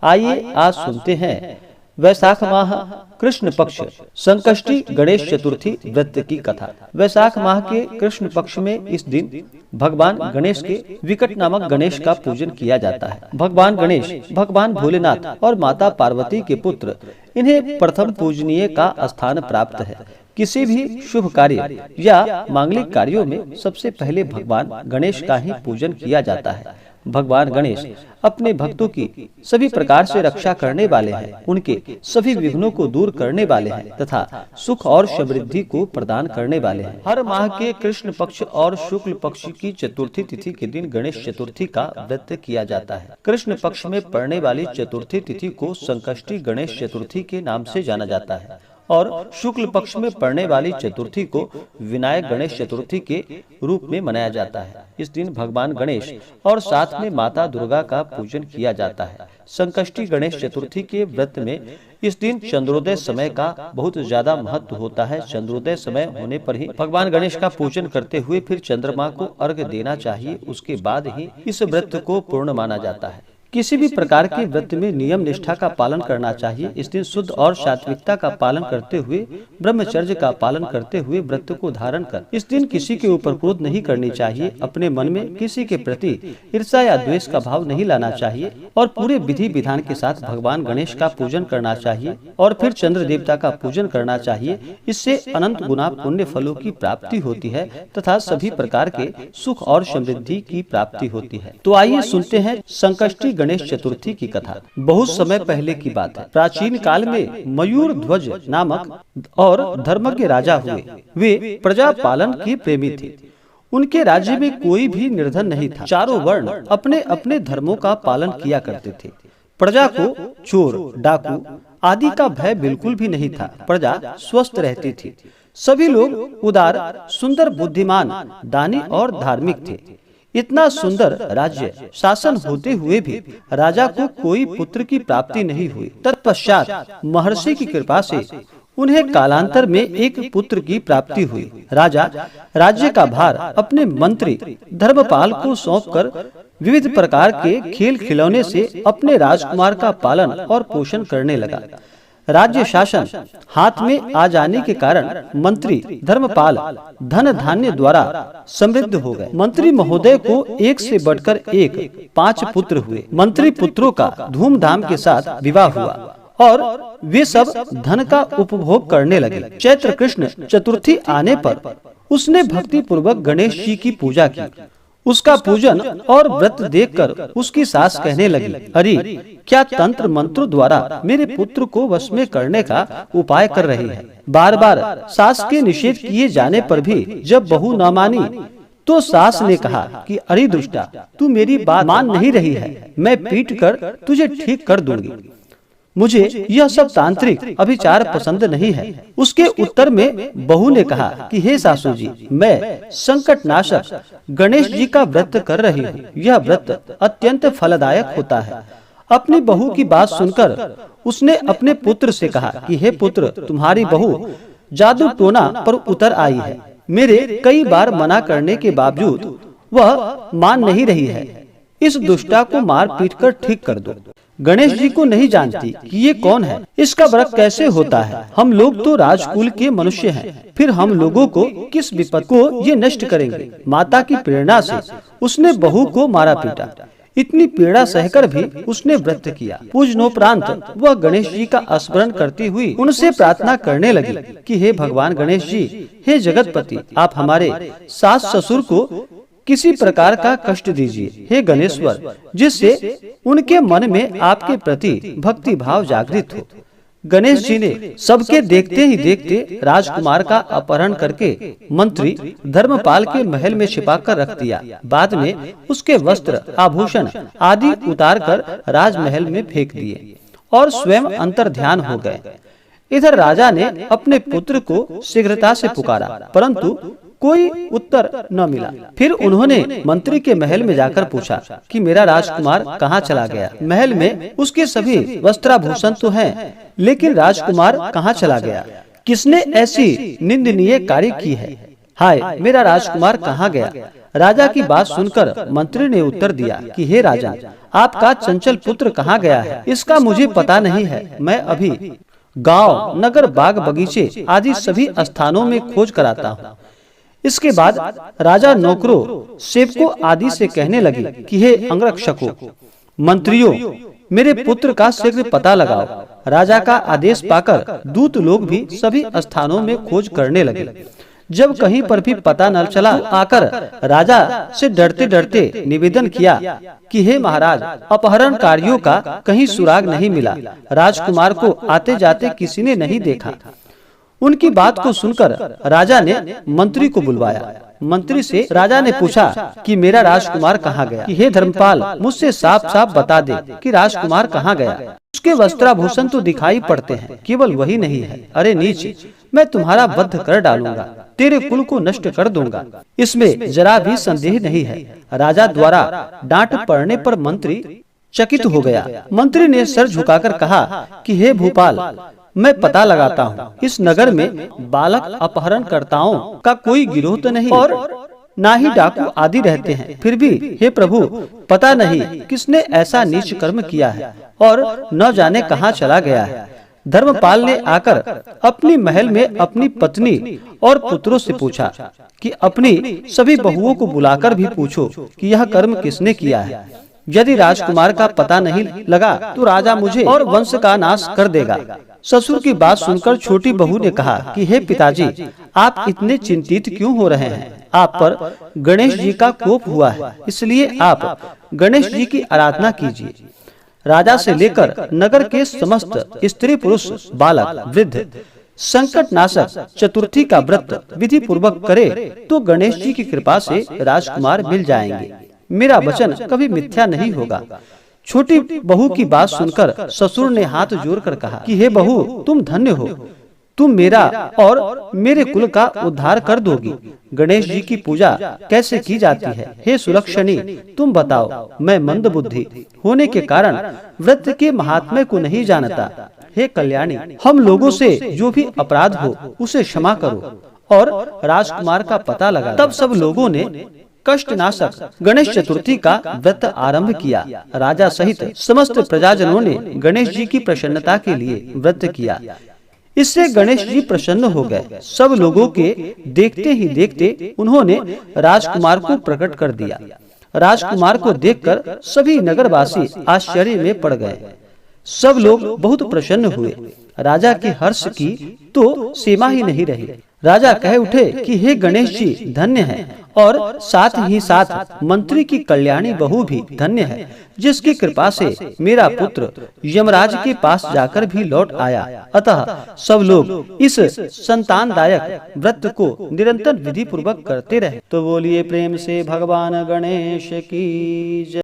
आइए आज सुनते हैं वैशाख माह कृष्ण पक्ष संकष्टी गणेश चतुर्थी व्रत की कथा। वैशाख माह के कृष्ण पक्ष में इस दिन भगवान गणेश के विकट नामक गणेश का पूजन किया जाता है। भगवान गणेश भगवान भोलेनाथ और माता पार्वती के पुत्र, इन्हें प्रथम पूजनीय का स्थान प्राप्त है। किसी भी शुभ कार्य या मांगलिक कार्यों में सबसे पहले भगवान गणेश का ही पूजन किया जाता है। भगवान गणेश अपने भक्तों की सभी प्रकार से रक्षा करने वाले हैं, उनके सभी विघ्नों को दूर करने वाले हैं तथा सुख और समृद्धि को प्रदान करने वाले हैं। हर माह के कृष्ण पक्ष और शुक्ल पक्ष की चतुर्थी तिथि के दिन गणेश चतुर्थी का व्रत किया जाता है। कृष्ण पक्ष में पड़ने वाली चतुर्थी तिथि को संकष्टी गणेश चतुर्थी के नाम से जाना जाता है और शुक्ल पक्ष में पड़ने वाली चतुर्थी को विनायक गणेश चतुर्थी के रूप में मनाया जाता है। इस दिन भगवान गणेश और साथ में माता दुर्गा का पूजन किया जाता है। संकष्टी गणेश चतुर्थी के व्रत में इस दिन चंद्रोदय समय का बहुत ज्यादा महत्व होता है। चंद्रोदय समय होने पर ही भगवान गणेश का पूजन करते हुए फिर चंद्रमा को अर्घ्य देना चाहिए। उसके बाद ही इस व्रत को पूर्ण माना जाता है। किसी भी प्रकार के व्रत में नियम निष्ठा का पालन करना चाहिए। इस दिन शुद्ध और सात्विकता का पालन करते हुए, ब्रह्मचर्य का पालन करते हुए व्रत को धारण कर इस दिन किसी के ऊपर क्रोध नहीं करनी चाहिए। अपने मन में किसी के प्रति ईर्ष्या या द्वेष का भाव नहीं लाना चाहिए और पूरे विधि विधान के साथ भगवान गणेश का पूजन करना चाहिए और फिर चंद्र देवता का पूजन करना चाहिए। इससे अनंत गुना पुण्य फलों की प्राप्ति होती है तथा सभी प्रकार के सुख और समृद्धि की प्राप्ति होती है। तो आइए सुनते हैं संकष्टी गणेश चतुर्थी की कथा। बहुत समय पहले की बात है। प्राचीन काल में मयूर ध्वज नामक और धर्मज्ञ राजा हुए। वे प्रजा पालन के प्रेमी थे। उनके राज्य में कोई भी निर्धन नहीं था। चारों वर्ण अपने अपने धर्मों का पालन किया करते थे। प्रजा को चोर, डाकू आदि का भय बिल्कुल भी नहीं था। प्रजा स्वस्थ रहती थी। सभी लोग उदार, सुंदर, बुद्धिमान, दानी और धार्मिक थे। इतना सुंदर राज्य शासन होते हुए भी राजा को कोई पुत्र की प्राप्ति नहीं हुई। तत्पश्चात महर्षि की कृपा से उन्हें कालांतर में एक पुत्र की प्राप्ति हुई। राजा राज्य का भार अपने मंत्री धर्मपाल को सौंपकर विविध प्रकार के खेल खिलौने से अपने राजकुमार का पालन और पोषण करने लगा। राज्य शासन हाथ में आ जाने के कारण मंत्री धर्मपाल धन धान्य द्वारा समृद्ध हो गए। मंत्री महोदय को एक से बढ़कर एक 5 पुत्र हुए। मंत्री पुत्रों का धूमधाम के साथ विवाह हुआ और वे सब धन का उपभोग करने लगे। चैत्र कृष्ण चतुर्थी आने पर उसने भक्ति पूर्वक गणेश जी की पूजा की। उसका पूजन और व्रत देखकर उसकी सास कहने लगी, अरे क्या तंत्र मंत्र द्वारा मेरे पुत्र को वश में करने का उपाय कर रही है। बार बार सास के निषेध किए जाने पर भी जब बहू न मानी तो सास ने कहा कि अरे दुष्टा, तू मेरी बात मान नहीं रही है, मैं पीट कर तुझे ठीक कर दूंगी। मुझे यह सब तांत्रिक अभिचार पसंद नहीं है। उसके उत्तर में बहू ने कहा कि हे सासू जी, मैं संकट नाशक गणेश जी का व्रत कर रही हूँ। यह व्रत अत्यंत फलदायक होता है। अपनी बहू की बात सुनकर उसने अपने पुत्र से कहा कि हे पुत्र, तुम्हारी बहू जादू टोना पर उतर आई है। मेरे कई बार मना करने के बावजूद वह मान नहीं रही है। इस दुष्टा को मार पीट कर ठीक कर दो। गणेश जी को नहीं जानती कि ये कौन है, इसका व्रत कैसे होता है। हम लोग तो राजकुल के मनुष्य हैं, फिर हम लोगों को किस विपद को ये नष्ट करेंगे। माता की प्रेरणा से उसने बहू को मारा पीटा। इतनी पीड़ा सहकर भी उसने व्रत किया। पूजनोपरांत वह गणेश जी का स्मरण करती हुई उनसे प्रार्थना करने लगी कि हे भगवान गणेश जी, हे जगतपति, आप हमारे सास ससुर को किसी प्रकार का कष्ट दीजिए। हे गणेश्वर, जिससे उनके मन में आपके प्रति भक्ति भाव जागृत हो। गणेश जी ने सबके देखते ही देखते राजकुमार का अपहरण करके मंत्री धर्मपाल के महल में छिपाकर रख दिया। बाद में उसके वस्त्र, आभूषण आदि उतारकर राजमहल में फेंक दिए और स्वयं अंतर ध्यान हो गए। इधर राजा ने अपने पुत्र को शीघ्रता से पुकारा, परंतु कोई उत्तर न मिला। फिर उन्होंने मंत्री के महल में जाकर पूछा कि मेरा राजकुमार कहाँ चला गया। महल में उसके सभी वस्त्राभूषण तो हैं, लेकिन राजकुमार कहाँ चला गया। किसने ऐसी निंदनीय कार्य की है। हाय, मेरा राजकुमार कहाँ गया। राजा की बात सुनकर मंत्री ने उत्तर दिया कि हे राजन, आपका चंचल पुत्र कहाँ गया है? इसका मुझे पता नहीं है। मैं अभी गांव, नगर, बाग, बगीचे आदि सभी स्थानों में खोज कराता हूँ। इसके बाद राजा नौकरों, सेवकों आदि से कहने लगे कि हे अंगरक्षकों, मंत्रियों, मेरे पुत्र का शीघ्र पता लगाओ। राजा का आदेश पाकर दूत लोग भी सभी स्थानों में खोज करने लगे। जब कहीं पर भी पता न चला तो आकर राजा से डरते डरते निवेदन किया कि हे महाराज, अपहरणकारियों का कहीं सुराग नहीं मिला। राजकुमार को आते जाते किसी ने नहीं देखा। उनकी बात को सुनकर राजा ने मंत्री को बुलवाया। मंत्री से राजा ने पूछा कि मेरा राजकुमार कहाँ गया? कि हे धर्मपाल, मुझसे साफ साफ बता दे कि राजकुमार कहाँ गया। उसके वस्त्राभूषण तो दिखाई पड़ते हैं, केवल वही नहीं है। अरे नीच, मैं तुम्हारा वध कर डालूंगा, तेरे कुल को नष्ट कर दूंगा, इसमें जरा भी संदेह नहीं है। राजा द्वारा डांट पड़ने पर मंत्री चकित हो गया। मंत्री ने सर झुकाकर कहा कि हे भूपाल, मैं पता लगाता हूँ, इस नगर में बालक अपहरणकर्ताओं का कोई गिरोह तो नहीं और ना ही डाकू आदि रहते हैं। फिर भी हे प्रभु, पता नहीं किसने ऐसा नीच कर्म किया है और न जाने कहाँ चला गया है। धर्मपाल ने आकर अपनी महल में अपनी पत्नी और पुत्रों से पूछा कि अपनी सभी बहुओं को बुलाकर भी पूछो कि यह कर्म किसने किया है। यदि राजकुमार का पता नहीं लगा तो राजा मुझे और वंश का नाश कर देगा। ससुर की बात सुनकर छोटी बहू ने कहा कि हे पिताजी, आप इतने चिंतित क्यों हो रहे हैं? आप पर गणेश जी का कोप हुआ है, इसलिए आप गणेश जी की आराधना कीजिए। राजा से लेकर नगर के समस्त स्त्री पुरुष, बालक, वृद्ध संकट नाशक चतुर्थी का व्रत विधि पूर्वक करे तो गणेश जी की कृपा से राजकुमार मिल जाएंगे। मेरा वचन कभी मिथ्या नहीं होगा। छोटी बहू की बात सुनकर ससुर ने हाथ जोड़कर कहा कि हे बहू, तुम धन्य हो, तुम मेरा और मेरे कुल का उद्धार कर दोगी। गणेश जी की पूजा कैसे की जाती है? हे सुलक्षणी, तुम बताओ। मैं मंद बुद्धि होने के कारण व्रत के महात्म्य को नहीं जानता। हे कल्याणी, हम लोगों से जो भी अपराध हो उसे क्षमा करो और राजकुमार का पता लगा। तब सब लोगों ने कष्टनाशक गणेश चतुर्थी का व्रत आरंभ किया। राजा सहित समस्त प्रजाजनों ने गणेश जी की प्रसन्नता के लिए व्रत किया। इससे गणेश जी प्रसन्न हो गए। सब लोगों के देखते ही देखते उन्होंने राजकुमार को प्रकट कर दिया। राजकुमार को देखकर सभी नगरवासी आश्चर्य में पड़ गए। सब लोग बहुत प्रसन्न हुए। राजा के हर्ष की तो सीमा ही नहीं रही। राजा कह उठे कि हे गणेश जी धन्य है और साथ ही साथ मंत्री की कल्याणी बहू भी धन्य है, जिसकी कृपा से मेरा पुत्र यमराज के पास जाकर भी लौट आया। अतः सब लोग इस संतानदायक व्रत को निरंतर विधि पूर्वक करते रहे। तो बोलिए प्रेम से भगवान गणेश की जय।